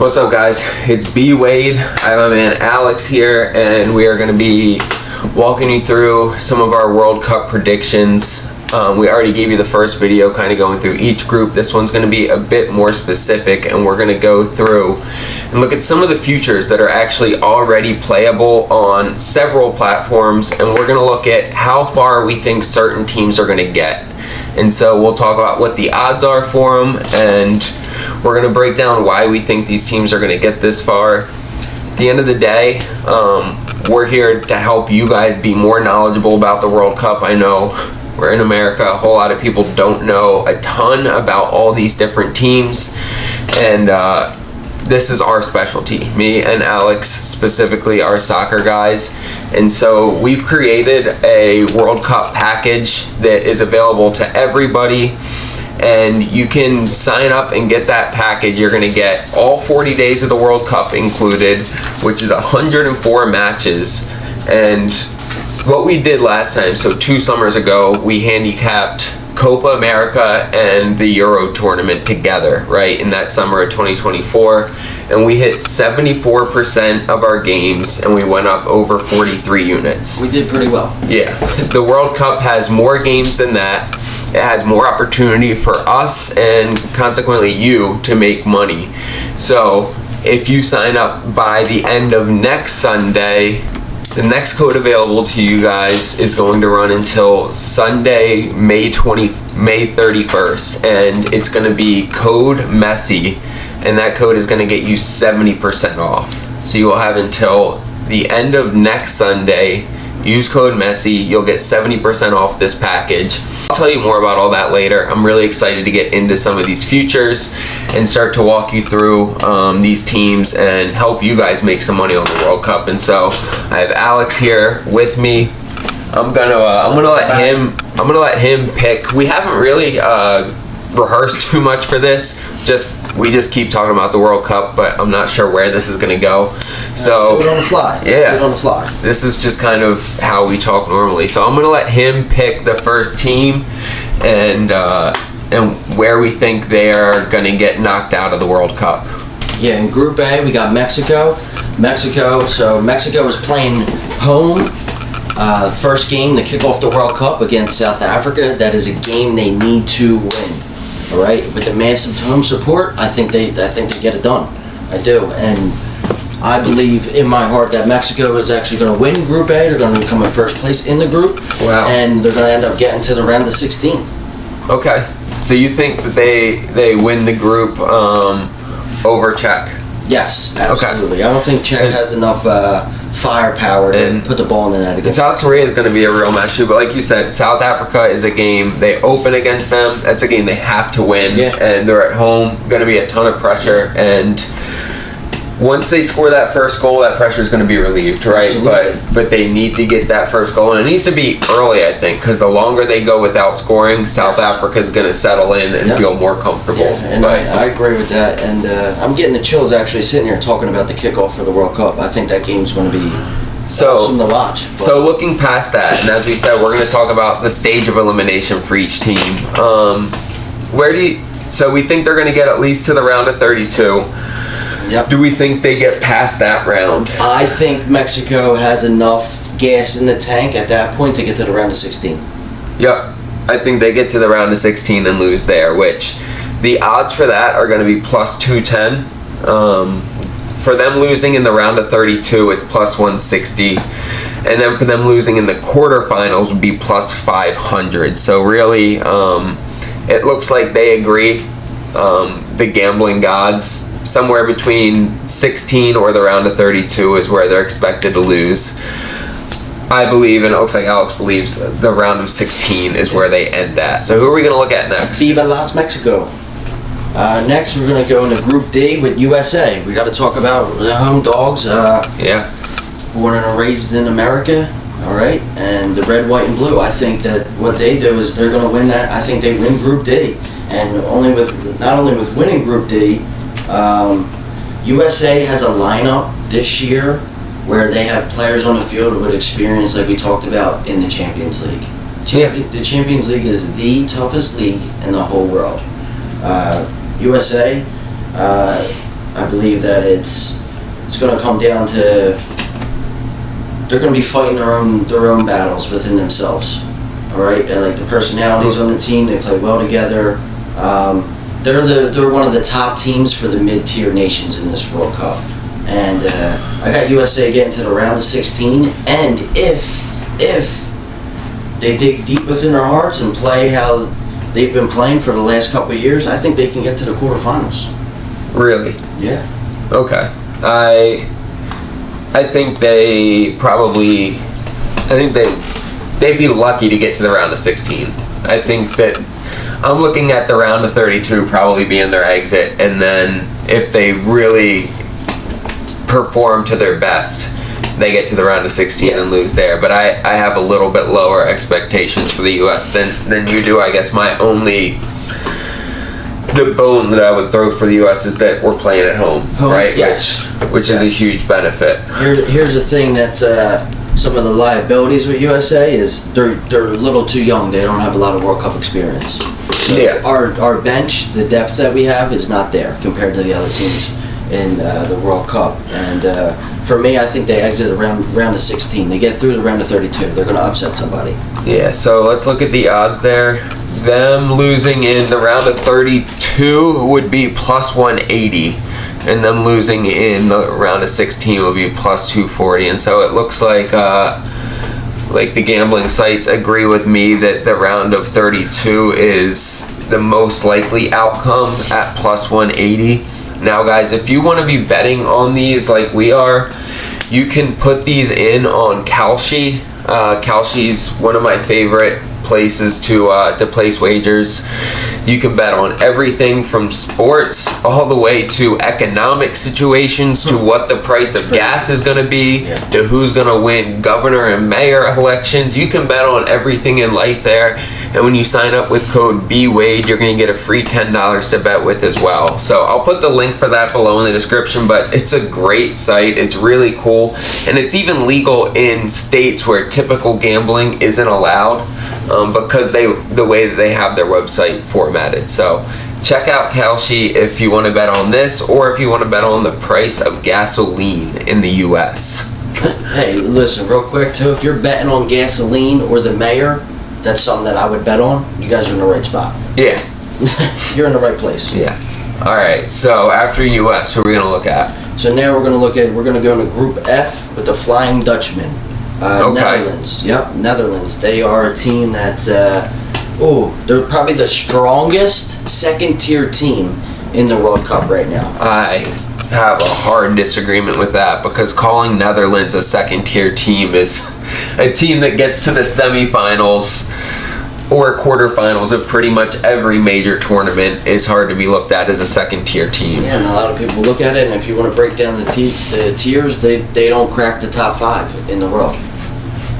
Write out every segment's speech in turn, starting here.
What's up, guys? It's BWADE. I have my man Alex here, and we are going to be walking you through some of our World Cup predictions. We already gave you the first video kind of going through each group. This one's going to be a bit more specific, and we're going to go through and look at some of the futures that are actually already playable on several platforms, and we're going to look at how far we think certain teams are going to get. And so we'll talk about what the odds are for them, and we're going to break down why we think these teams are going to get this far. At the end of the day, we're here to help you guys be more knowledgeable about the World Cup. I know we're in America. A whole lot of people don't know a ton about all these different teams, and this is our specialty. Me and Alex specifically are soccer guys, and so we've created a World Cup package that is available to everybody, and you can sign up and get that package. You're going to get all 40 days of the World Cup included, which is 104 matches. And what we did last time, so 2 summers ago, we handicapped Copa America and the Euro tournament together, right, in that summer of 2024, and we hit 74% of our games, and we went up over 43 units. We did pretty well. Yeah. The World Cup has more games than that. It has more opportunity for us and consequently you to make money. So if you sign up by the end of next Sunday, the next code available to you guys is going to run until Sunday, May 31st, and it's going to be code Messi, and that code is going to get you 70% off. So you will have until the end of next Sunday. Use code Messi, you'll get 70% off this package. I'll tell you more about all that later. I'm really excited to get into some of these futures and start to walk you through these teams and help you guys make some money on the World Cup. And so I have Alex here with me. I'm gonna let him pick. We haven't really rehearsed too much for this. We just keep talking about the World Cup, but I'm not sure where this is going to go. So let's do it on the fly. Yeah, let's do it on the fly. This is just kind of how we talk normally. So I'm going to let him pick the first team and where we think they are going to get knocked out of the World Cup. Yeah, in Group A we got Mexico. So Mexico is playing home. First game to kick off the World Cup against South Africa. That is a game they need to win. All right, with the massive home support, I think they get it done. I do, and I believe in my heart that Mexico is actually going to win Group A. They're going to come in first place in the group. Wow. And they're going to end up getting to the round of 16. Okay, so you think that they win the group over Czech? Yes, absolutely. Okay. I don't think Czech has enough firepower to put the ball in the net against South Korea is going to be a real match too, but like you said, South Africa is a game they open against them. That's a game they have to win, and they're at home. Going to be a ton of pressure, and once they score that first goal, that pressure is going to be relieved, right? Absolutely. But they need to get that first goal, and it needs to be early, I think, because the longer they go without scoring, South Africa is going to settle in and feel more comfortable. Yeah, and I agree with that, and I'm getting the chills actually sitting here talking about the kickoff for the World Cup. I think that game's going to be awesome to watch. But. So looking past that, and as we said, we're going to talk about the stage of elimination for each team. So we think they're going to get at least to the round of 32. Yep. Do we think they get past that round? I think Mexico has enough gas in the tank at that point to get to the round of 16. Yep. I think they get to the round of 16 and lose there, which the odds for that are going to be plus 210. For them losing in the round of 32, it's plus 160. And then for them losing in the quarterfinals would be plus 500. So really, it looks like they agree, the gambling gods. Somewhere between 16 or the round of 32 is where they're expected to lose. I believe, and it looks like Alex believes, the round of 16 is where they end at. So who are we going to look at next? Viva Las Mexico. Next, we're going to go into Group D with USA. We got to talk about the home dogs. Born and raised in America, all right, and the red, white, and blue. I think that what they do is they're going to win that. I think they win Group D, and not only with winning Group D. USA has a lineup this year where they have players on the field with experience like we talked about in the Champions League. The Champions League is the toughest league in the whole world. USA I believe that it's going to come down to they're going to be fighting their own battles within themselves. All right, and like the personalities on the team, they play well together. They're one of the top teams for the mid-tier nations in this World Cup, and I got USA getting to the round of 16. And if they dig deep within their hearts and play how they've been playing for the last couple of years, I think they can get to the quarterfinals. Really? Yeah. Okay. I think they'd be lucky to get to the round of 16. I think that I'm looking at the round of 32 probably being their exit, and then if they really perform to their best, they get to the round of 16 and lose there. But I have a little bit lower expectations for the U.S. than you do. I guess the bone that I would throw for the U.S. is that we're playing at home, right? Yes. Which is a huge benefit. Here's the thing that's some of the liabilities with USA is they're a little too young. They don't have a lot of World Cup experience. So Yeah. Our bench, the depth that we have is not there compared to the other teams in the World Cup. And for me, I think they exit around round of 16. They get through the round of 32. They're going to upset somebody. Yeah, so let's look at the odds there. Them losing in the round of 32 would be plus 180, and them losing in the round of 16 would be plus 240. And so it looks like the gambling sites agree with me that the round of 32 is the most likely outcome at plus 180. Now, guys, if you want to be betting on these like we are, you can put these in on Kalshi. Kalshi's one of my favorite places to place wagers. You can bet on everything from sports all the way to economic situations, to what the price of gas is going to be, to who's going to win governor and mayor elections. You can bet on everything in life there. And when you sign up with code BWADE, you're going to get a free $10 to bet with as well. So I'll put the link for that below in the description, but it's a great site. It's really cool. And it's even legal in states where typical gambling isn't allowed, because the way that they have their website formatted. So check out Kalshi if you want to bet on this, or if you want to bet on the price of gasoline in the US. Hey, listen, real quick too, if you're betting on gasoline or the mayor, that's something that I would bet on. You guys are in the right spot. Yeah. You're in the right place. Yeah. All right. So after US, who are we going to look at? So now we're going to go into Group F with the Flying Dutchman. Okay. Netherlands. Yep, Netherlands. They are a team that, they're probably the strongest second-tier team in the World Cup right now. I have a hard disagreement with that, because calling Netherlands a second-tier team is a team that gets to the semifinals or quarterfinals of pretty much every major tournament is hard to be looked at as a second-tier team. Yeah, and a lot of people look at it, and if you want to break down the tiers, they don't crack the top 5 in the world.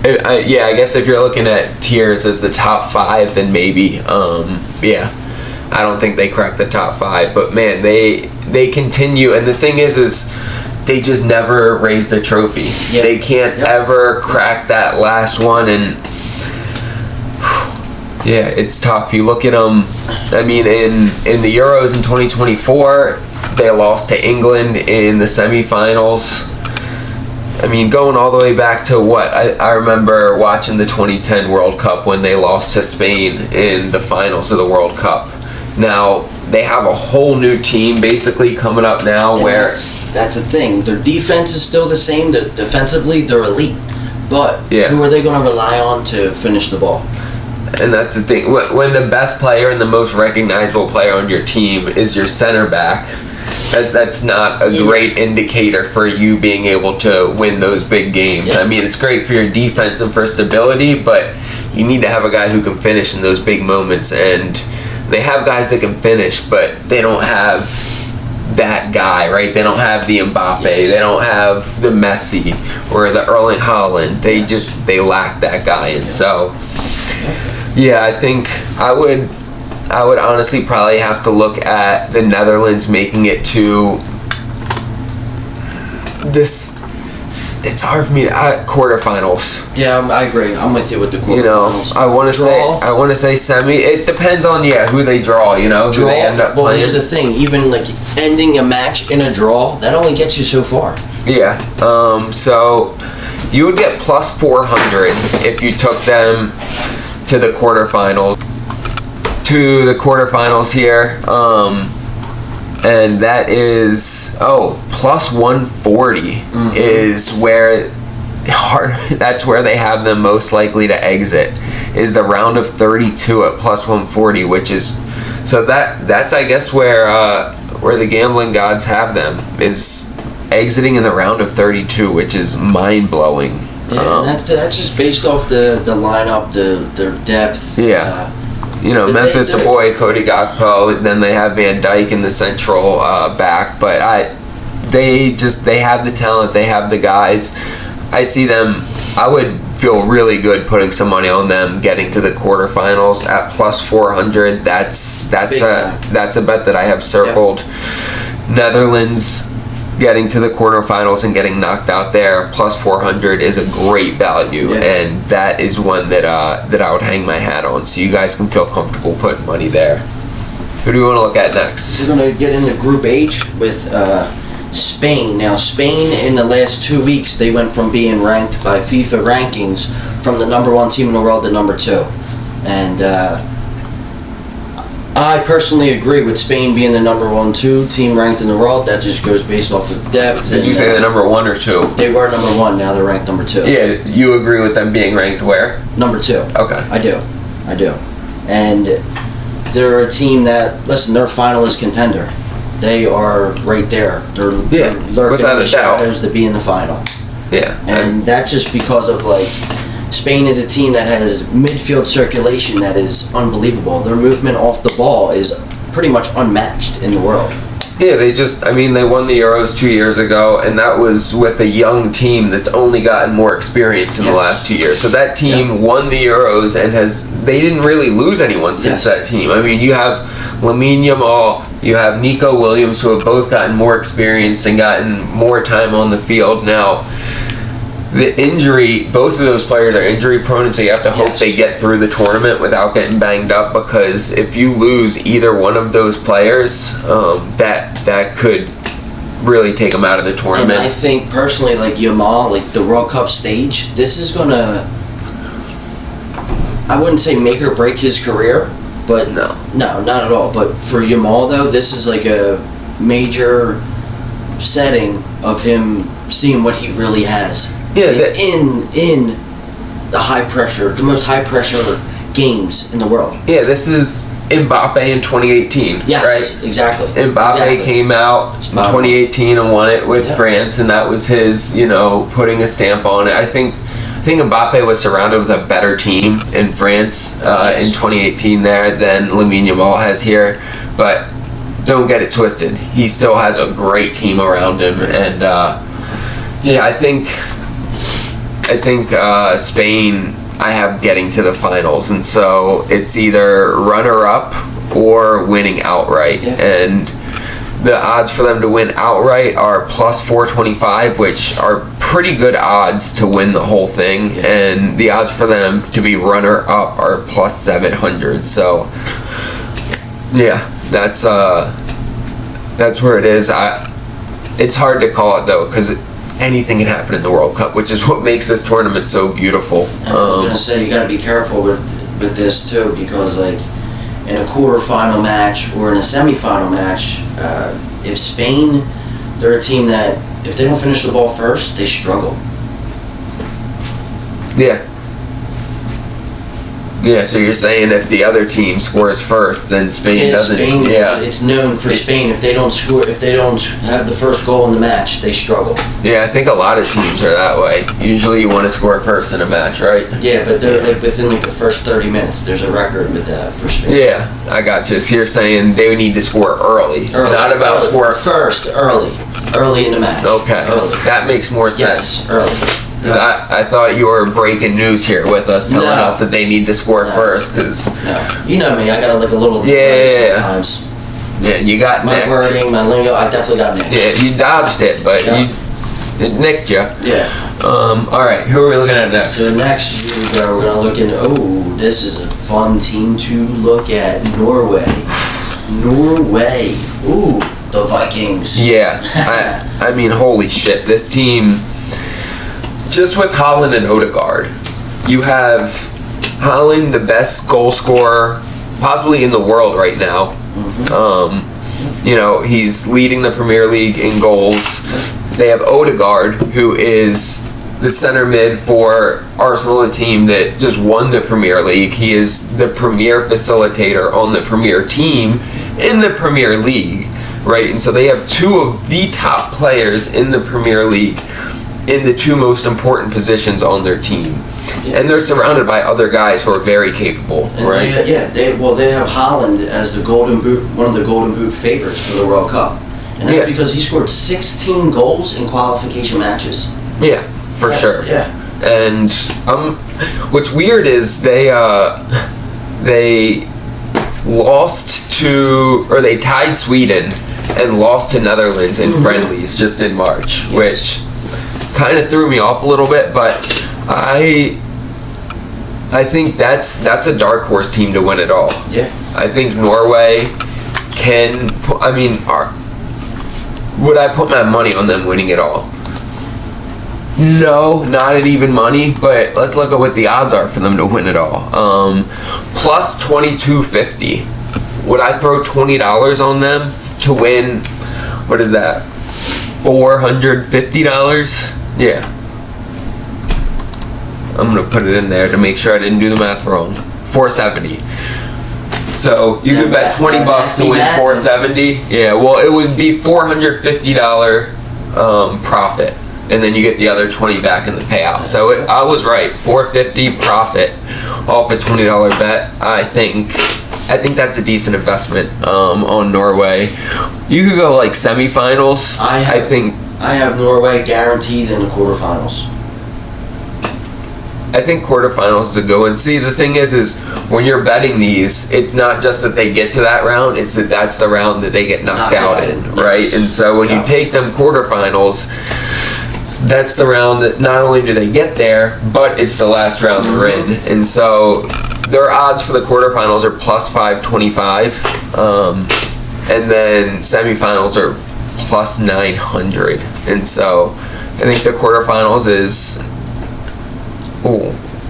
Yeah, I guess if you're looking at tiers as the top 5, then maybe, I don't think they crack the top 5. But man, they continue, and the thing is they just never raise the trophy. Yeah. They can't ever crack that last one, and yeah, it's tough. You look at them. I mean, in the Euros in 2024, they lost to England in the semifinals. I mean, going all the way back to what? I remember watching the 2010 World Cup when they lost to Spain in the finals of the World Cup. Now, they have a whole new team basically coming up now, and where... That's the thing. Their defense is still the same. Defensively, they're elite. But who are they going to rely on to finish the ball? And that's the thing. When the best player and the most recognizable player on your team is your center back, that's not a great indicator for you being able to win those big games. I mean, it's great for your defense and for stability, but you need to have a guy who can finish in those big moments. And they have guys that can finish, but they don't have that guy, right? They don't have the Mbappe. They don't have the Messi or the Erling Haaland. They lack that guy. And so, yeah, I think I would honestly probably have to look at the Netherlands making it to this. it's hard for me. Quarterfinals. Yeah, I agree. I'm with you with the quarterfinals. You know, I want to say semi. It depends on who they draw. You know, who they end up playing. Here's the thing. Even like ending a match in a draw, that only gets you so far. Yeah. So you would get plus 400 if you took them to the quarterfinals. To the quarterfinals here. And that is plus 140 is where that's where they have them most likely to exit, is the round of 32 at plus 140, which is that's I guess where the gambling gods have them, is exiting in the round of 32, which is mind blowing. Yeah, that's just based off the lineup, their depth. Yeah. Memphis Depay, Cody Gakpo, and then they have Van Dijk in the central back. But they have the talent, they have the guys. I see them. I would feel really good putting some money on them getting to the quarterfinals at plus 400. That's a bet that I have circled. Yep. Netherlands getting to the quarterfinals and getting knocked out there, plus 400 is a great value, and that is one that I would hang my hat on. So you guys can feel comfortable putting money there. Who do we want to look at next? We're going to get into Group H with Spain. Now, Spain in the last 2 weeks, they went from being ranked by FIFA rankings from the #1 team in the world to #2, and I personally agree with Spain being the #2 team ranked in the world. That just goes based off of depth. Did you say the #1 or 2? They were #1. Now they're ranked #2. Yeah, you agree with them being ranked where? #2. Okay. I do. And they're a team that, listen, they're a finalist contender. They are right there. They're lurking in the shadows to be in the final. Yeah. And that's just because of Spain is a team that has midfield circulation that is unbelievable. Their movement off the ball is pretty much unmatched in the world. Yeah, they won the Euros 2 years ago, and that was with a young team that's only gotten more experience in the last 2 years. So that team won the Euros and they didn't really lose anyone since that team. I mean, you have Lamine Yamal, you have Nico Williams, who have both gotten more experienced and gotten more time on the field now. The injury, both of those players are injury prone, and so you have to hope they get through the tournament without getting banged up, because if you lose either one of those players, that could really take them out of the tournament. And I think personally, Yamal, the World Cup stage, this is gonna, I wouldn't say make or break his career, but no, not at all. But for Yamal though, this is a major setting of him seeing what he really has. Yeah, in the the most high pressure games in the world. Yeah, this is Mbappe in 2018. Yes, right? Exactly. Mbappe came out in 2018 and won it with France, and that was his, putting a stamp on it. I think Mbappe was surrounded with a better team in France in 2018 there than Lamine Yamal has here, but don't get it twisted. He still has a great team around him, and I think Spain I have getting to the finals, and so it's either runner-up or winning outright. Yeah. And the odds for them to win outright are plus 425, which are pretty good odds to win the whole thing. Yeah. And the odds for them to be runner-up are plus 700. So, yeah, that's where it is. It's hard to call it though, because anything can happen in the World Cup, which is what makes this tournament so beautiful. I was going to say, you got to be careful with this too, because in a quarterfinal match or in a semifinal match, if Spain, they're a team that if they don't finish the ball first, they struggle. Yeah. Yeah, so you're saying if the other team scores first, then Spain doesn't. Spain, it's known for Spain. If they don't score, if they don't have the first goal in the match, they struggle. Yeah, I think a lot of teams are that way. Usually, you want to score first in a match, right? Yeah, but they're within the first 30 minutes. There's a record with that for Spain. Yeah, I got you. So you're saying they need to score early. Not about score first, early in the match. Okay, that makes more sense. Yes, early. I thought you were breaking news here with us, telling us that they need to score first. You know me, I got a little sometimes. Yeah, you got my nicked. wording, my lingo. I definitely got nicked. Yeah, you dodged it, but it nicked you. Yeah. All right, who are we looking at next? So next, here we go. We're gonna look in. Oh, this is a fun team to look at. Norway. Norway. Ooh, the Vikings. Yeah, I mean, holy shit, this team. Just with Holland and Odegaard, you have Holland, the best goal scorer possibly in the world right now. You know, he's leading the Premier League in goals. They have Odegaard, who is the center mid for Arsenal, a team that just won the Premier League. He is the premier facilitator on the premier team in the Premier League, right? And so they have two of the top players in the Premier League in the two most important positions on their team. Yeah. And they're surrounded by other guys who are very capable, And right? they have Holland as the Golden Boot, one of the Golden Boot favorites for the World Cup. And that's because he scored 16 goals in qualification matches. Yeah, for sure. Yeah. And what's weird is they lost to, or they tied Sweden and lost to Netherlands in friendlies just in March, which kind of threw me off a little bit, but I think that's a dark horse team to win it all. Yeah. I think Norway can. Would I put my money on them winning it all? No, not at even money. But let's look at what the odds are for them to win it all. Plus 2250. Would I throw $20 on them to win? What is that? $450? Yeah. I'm gonna put it in there to make sure I didn't do the math wrong. 470. So you could bet $20 to win 470. Yeah, well it would be $450 profit, and then you get the other 20 back in the payout. So I was right. 450 profit off a $20 bet. I think that's a decent investment on Norway. You could go like semifinals. I have Norway guaranteed in the quarterfinals. I think quarterfinals is a go. And see, the thing is when you're betting these, it's not just that they get to that round, it's that that's the round that they get knocked out in, right? Yes. And so when you take them quarterfinals, that's the round that not only do they get there, but it's the last round they're in. And so their odds for the quarterfinals are plus 525, and then semifinals are plus 900. And so I think the quarterfinals is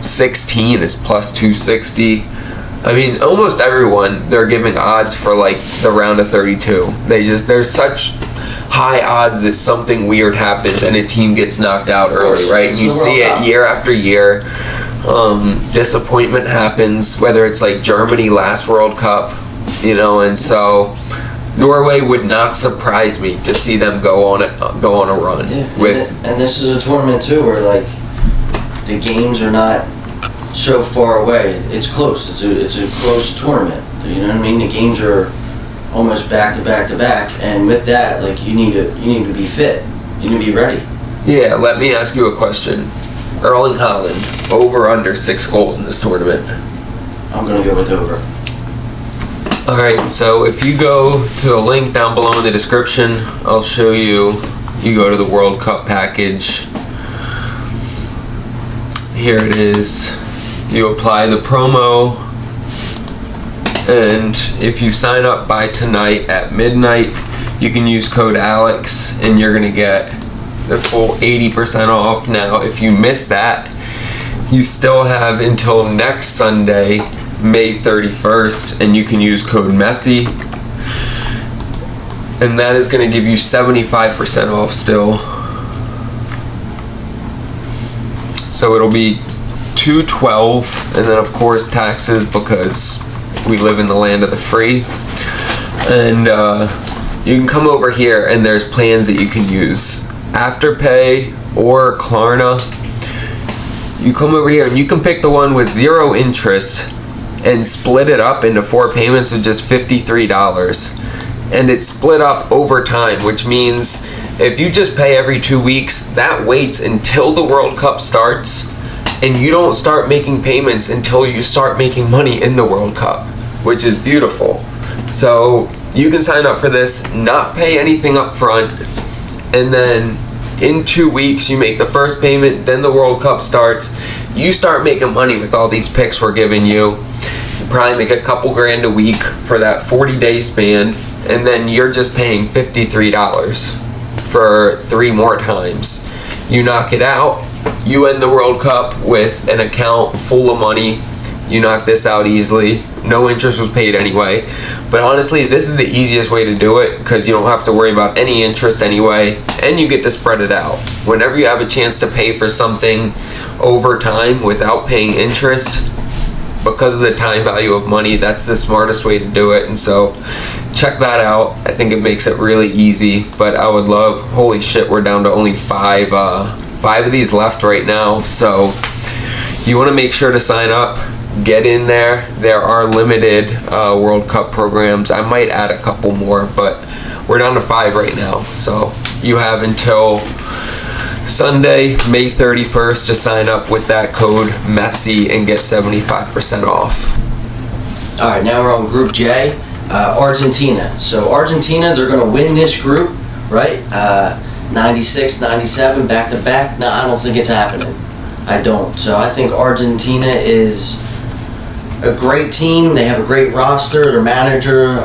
16 is plus 260. I mean, almost everyone, they're giving odds for like the round of 32. There's such high odds that something weird happens and a team gets knocked out early, right? And you see it year after year. Disappointment happens, whether it's like Germany last World Cup, you know, and so Norway would not surprise me to see them go on a run. Yeah. And this is a tournament too where like the games are not so far away. It's close. It's a close tournament. You know what I mean? The games are almost back to back to back, and with that, like you need to be fit. You need to be ready. Yeah. Let me ask you a question. Erling Haaland, over under 6 goals in this tournament. I'm gonna go with over. All right. So if you go to the link down below in the description, I'll show you. You go to the World Cup package. Here it is. You apply the promo, and if you sign up by tonight at midnight, you can use code ALEX and you're gonna get the full 80% off. Now if you miss that, you still have until next Sunday, May 31st, and you can use code MESSY, and that is gonna give you 75% off still. So it'll be $212, and then of course taxes because we live in the land of the free. And you can come over here and there's plans that you can use. Afterpay or Klarna. You come over here and you can pick the one with 0 interest and split it up into 4 payments of just $53. And it's split up over time, which means if you just pay every 2 weeks, that waits until the World Cup starts, and you don't start making payments until you start making money in the World Cup, which is beautiful. So you can sign up for this, not pay anything up front, and then In 2 weeks, you make the first payment, then the World Cup starts. You start making money with all these picks we're giving you. You probably make a couple grand a week for that 40-day span, and then you're just paying $53 for 3 more times. You knock it out, you end the World Cup with an account full of money. You knock this out easily. No interest was paid anyway. But honestly, this is the easiest way to do it because you don't have to worry about any interest anyway, and you get to spread it out. Whenever you have a chance to pay for something over time without paying interest, because of the time value of money, that's the smartest way to do it. And so check that out. I think it makes it really easy, but I would love, holy shit, we're down to only five of these left right now. So you want to make sure to sign up. Get in there. There are limited World Cup programs. I might add a couple more, but we're down to 5 right now. So you have until Sunday, May 31st to sign up with that code MESSY and get 75% off. All right, now we're on Group J, Argentina. So Argentina, they're going to win this group, right? 96, 97, back to back. No, I don't think it's happening. I don't. So I think Argentina is a great team. They have a great roster. Their manager,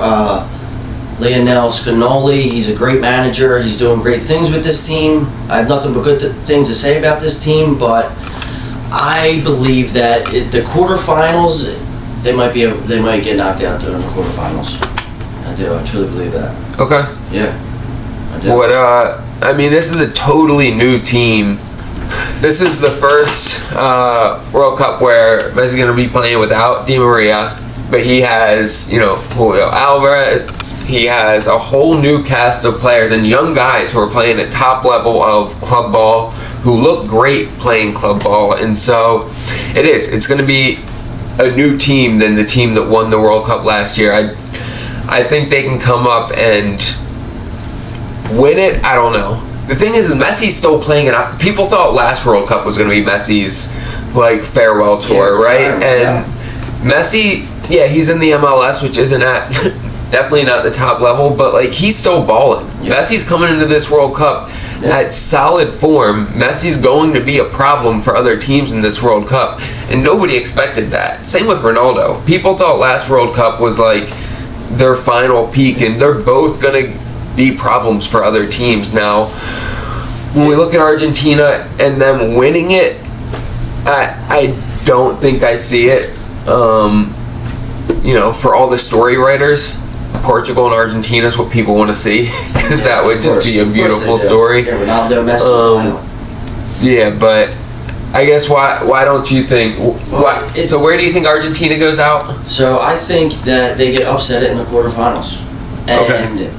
Lionel Scaloni, he's a great manager. He's doing great things with this team. I have nothing but good things to say about this team, but I believe that the quarterfinals, they might get knocked out during the quarterfinals. I do. I truly believe that. Okay. Yeah. I do. I mean, this is a totally new team. This is the first World Cup where Messi's going to be playing without Di Maria, but he has, Julio Alvarez. He has a whole new cast of players and young guys who are playing at top level of club ball, who look great playing club ball. And so it's going to be a new team than the team that won the World Cup last year. I think they can come up and win it. I don't know. The thing is Messi's still playing it. People thought last World Cup was going to be Messi's farewell tour, right? And Messi, he's in the MLS, which isn't at definitely not the top level, but he's still balling. Messi's coming into this World Cup at solid form. Messi's going to be a problem for other teams in this World Cup, and nobody expected that. Same with Ronaldo. People thought last World Cup was their final peak, and they're both going to be problems for other teams. Now, when we look at Argentina and them winning it, I don't think I see it. For all the story writers, Portugal and Argentina is what people want to see, because that would just be a beautiful story. Yeah, Ronaldo, Messi, yeah, but I guess why don't you think? So where do you think Argentina goes out? So I think that they get upset in the quarterfinals, and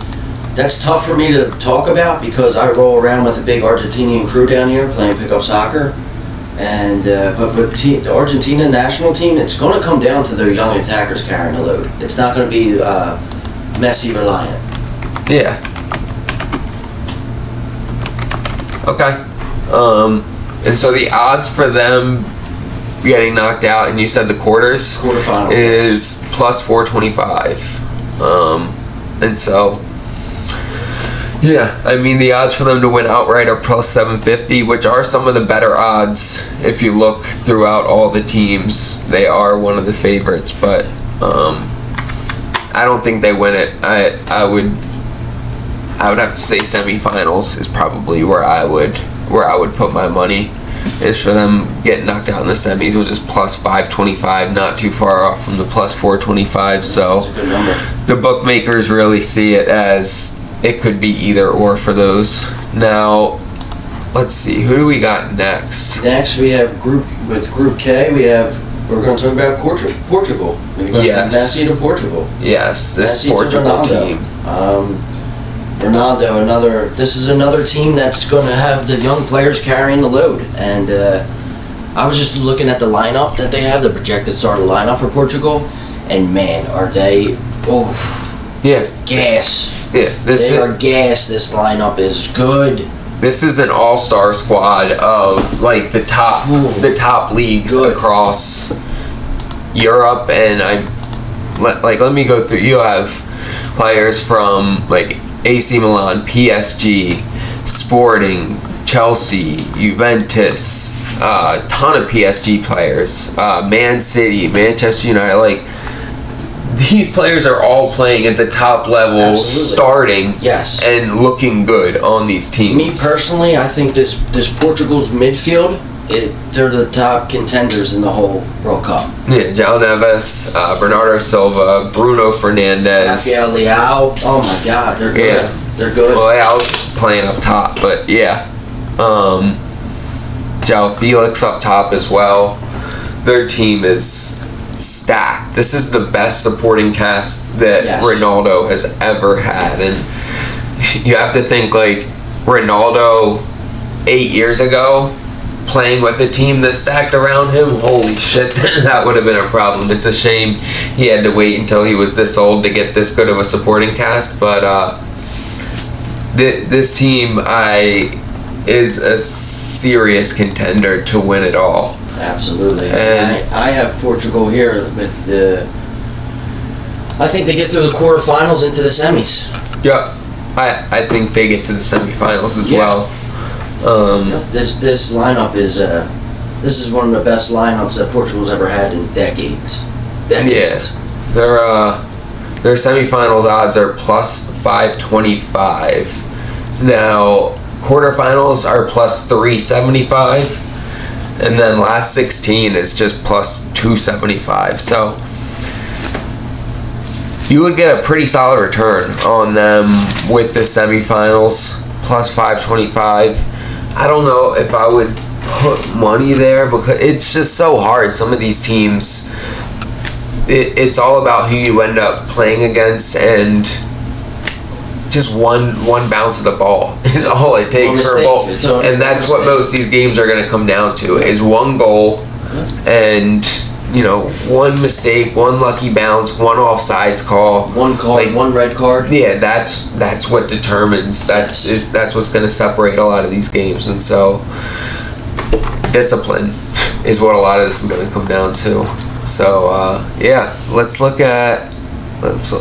that's tough for me to talk about because I roll around with a big Argentinian crew down here playing pickup soccer. And but the Argentina national team, it's going to come down to their young attackers carrying the load. It's not going to be Messi reliant. Yeah. Okay. And so the odds for them getting knocked out, and you said the quarterfinals is plus 425. And so, I mean, the odds for them to win outright are plus 750, which are some of the better odds. If you look throughout all the teams, they are one of the favorites, but I don't think they win it. I would have to say semifinals is probably where I would put my money, is for them getting knocked out in the semis, which is plus 525, not too far off from the plus 425. So that's a good number. The bookmakers really see it as it could be either or for those. Now, let's see, who do we got next? Next, we have Group K. We're going to talk about Portugal. We go from Messi to Portugal. Yes, this Messi Portugal team. Ronaldo, this is another team that's going to have the young players carrying the load. And I was just looking at the lineup that they have, the projected starting lineup for Portugal, and man, are they gas. Yeah, they are gas. This lineup is good. This is an all-star squad of the top leagues across Europe, and let me go through. You have players from AC Milan, PSG, Sporting, Chelsea, Juventus, ton of PSG players, Man City, Manchester United. Like, these players are all playing at the top level, Absolutely. starting, Yes. and looking good on these teams. Me personally, I think this Portugal's midfield, they're the top contenders in the whole World Cup. Yeah, João Neves, Bernardo Silva, Bruno Fernandes. Rafael Leao. Oh my God, they're good. Yeah. They're good. Well, Leao's playing up top, but yeah. João Felix up top as well. Their team is stacked. This is the best supporting cast that Yes. Ronaldo has ever had, and you have to think, like, Ronaldo 8 years ago playing with a team that stacked around him, holy shit, that would have been a problem. It's a shame he had to wait until he was this old to get this good of a supporting cast, but this team is a serious contender to win it all. Absolutely. And I have Portugal here with the. I think they get through the quarterfinals into the semis. Yep, I think they get to the semifinals as well. This lineup is this is one of the best lineups that Portugal's ever had in decades. Yeah, their semifinals odds are plus 525. Now quarterfinals are plus 375, and then last 16 is just plus 275. So you would get a pretty solid return on them with the semifinals, plus 525. I don't know if I would put money there because it's just so hard. Some of these teams, it's all about who you end up playing against, and just one bounce of the ball is all it takes for a ball. And that's what most of these games are going to come down to, is one goal and, you know, one mistake, one lucky bounce, one offsides call. One card, like, one red card. Yeah, that's what determines. That's what's going to separate a lot of these games. And so discipline is what a lot of this is going to come down to. So, yeah, let's look at... this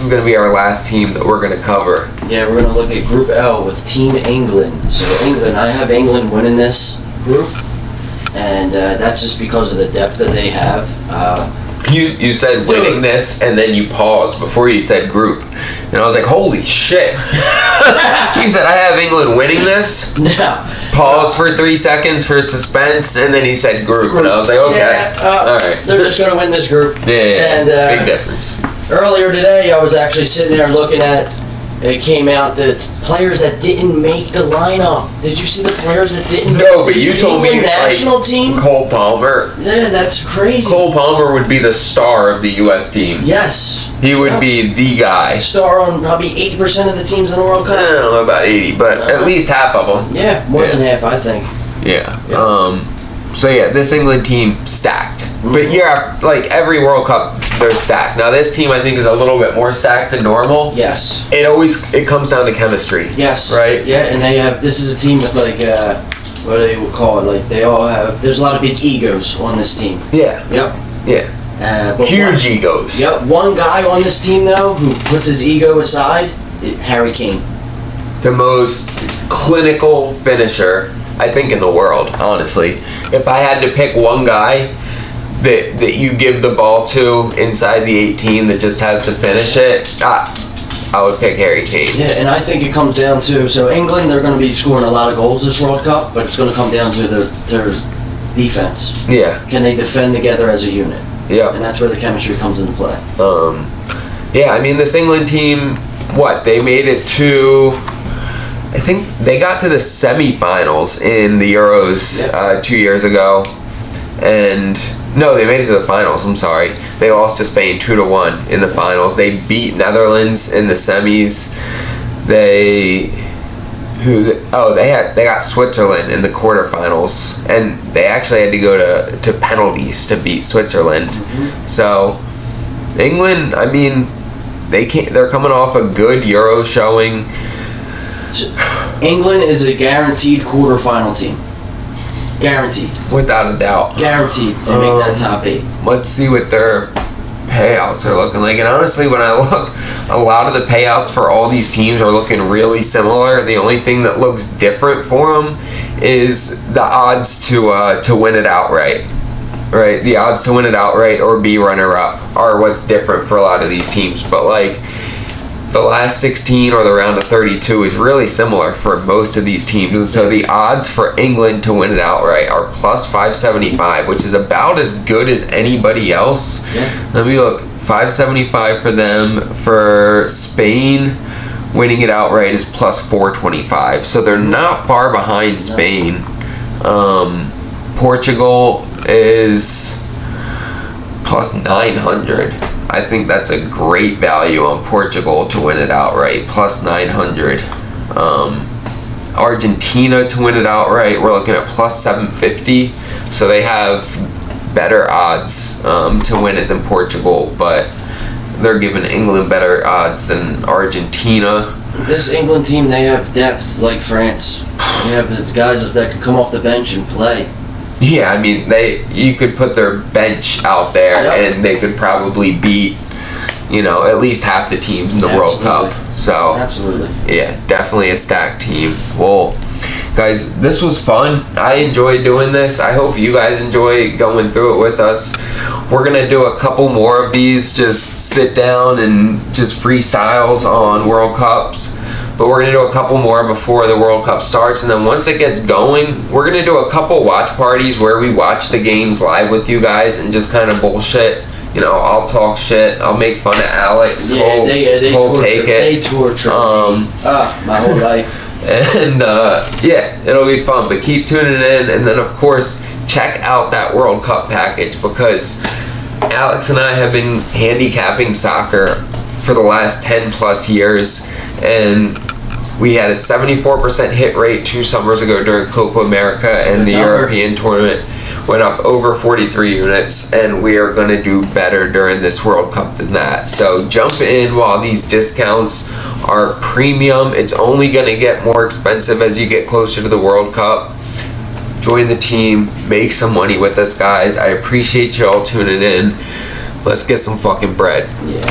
is going to be our last team that we're going to cover. Yeah, we're going to look at Group L with Team England. So England, I have England winning this group, and that's just because of the depth that they have. You said winning this, and then you paused before you said group, and I was like, holy shit. He said, I have England winning this. No. Pause for 3 seconds for suspense, and then he said group. And I was like, okay, all right. They're just going to win this group. Yeah, and, big difference. Earlier today, I was actually sitting there looking at, it came out that players that didn't make the lineup. Did you see the players that didn't make No, but you told me, national like, team? Cole Palmer. Yeah, that's crazy. Cole Palmer would be the star of the U.S. team. Yes. He would be the guy. Star on probably 80% of the teams in the World Cup. I don't know about 80, but at least half of them. Yeah, more than half, I think. Yeah. So yeah, this England team stacked. Mm-hmm. But yeah, like every World Cup, they're stacked. Now this team, I think, is a little bit more stacked than normal. Yes. It comes down to chemistry. Yes. Right. Yeah, and they have. This is a team with like what do they call it? Like they all have. There's a lot of big egos on this team. Yeah. Yep. Yeah. Huge egos. Yep. One guy on this team though who puts his ego aside, Harry Kane. The most clinical finisher, I think, in the world, honestly. If I had to pick one guy that you give the ball to inside the 18 that just has to finish it, I would pick Harry Kane. Yeah, and I think it comes down to, so England, they're going to be scoring a lot of goals this World Cup, but it's going to come down to their defense. Yeah. Can they defend together as a unit? Yeah. And that's where the chemistry comes into play. Yeah, I mean, this England team, they made it to... I think they got to the semifinals in the Euros 2 years ago, and no, they made it to the finals. I'm sorry, they lost to Spain 2-1 in the finals. They beat Netherlands in the semis. They got Switzerland in the quarterfinals, and they actually had to go to penalties to beat Switzerland. Mm-hmm. So England, I mean, they're coming off a good Euro showing. England is a guaranteed quarterfinal team. Guaranteed. Without a doubt. Guaranteed to make that top 8. Let's see what their payouts are looking like. And honestly, when I look, a lot of the payouts for all these teams are looking really similar. The only thing that looks different for them is the odds to win it outright. Right, the odds to win it outright or be runner-up are what's different for a lot of these teams. But like the last 16 or the round of 32 is really similar for most of these teams. And so the odds for England to win it outright are plus 575, which is about as good as anybody else. Yeah. Let me look. 575 for them. For Spain, winning it outright is plus 425. So they're not far behind Spain. Portugal is plus 900. I think that's a great value on Portugal to win it outright, plus 900. Argentina to win it outright, we're looking at plus 750. So they have better odds to win it than Portugal, but they're giving England better odds than Argentina. This England team, they have depth like France. They have the guys that can come off the bench and play. Yeah, I mean, you could put their bench out there, and they could probably beat, at least half the teams in the World Cup. So, absolutely. Yeah, definitely a stacked team. Well, guys, this was fun. I enjoyed doing this. I hope you guys enjoy going through it with us. We're going to do a couple more of these, just sit down and just freestyles on World Cups. But we're going to do a couple more before the World Cup starts. And then once it gets going, we're going to do a couple watch parties where we watch the games live with you guys and just kind of bullshit. I'll talk shit. I'll make fun of Alex. Yeah, we'll take it. They torture me. My whole life. And yeah, it'll be fun. But keep tuning in. And then, of course, check out that World Cup package, because Alex and I have been handicapping soccer for the last 10 plus years. And we had a 74% hit rate 2 summers ago during Copa America, and the European tournament went up over 43 units, and we are going to do better during this World Cup than that. So jump in while these discounts are premium. It's only going to get more expensive as you get closer to the World Cup. Join the team, make some money with us, guys. I appreciate you all tuning in. Let's get some fucking bread. Yeah.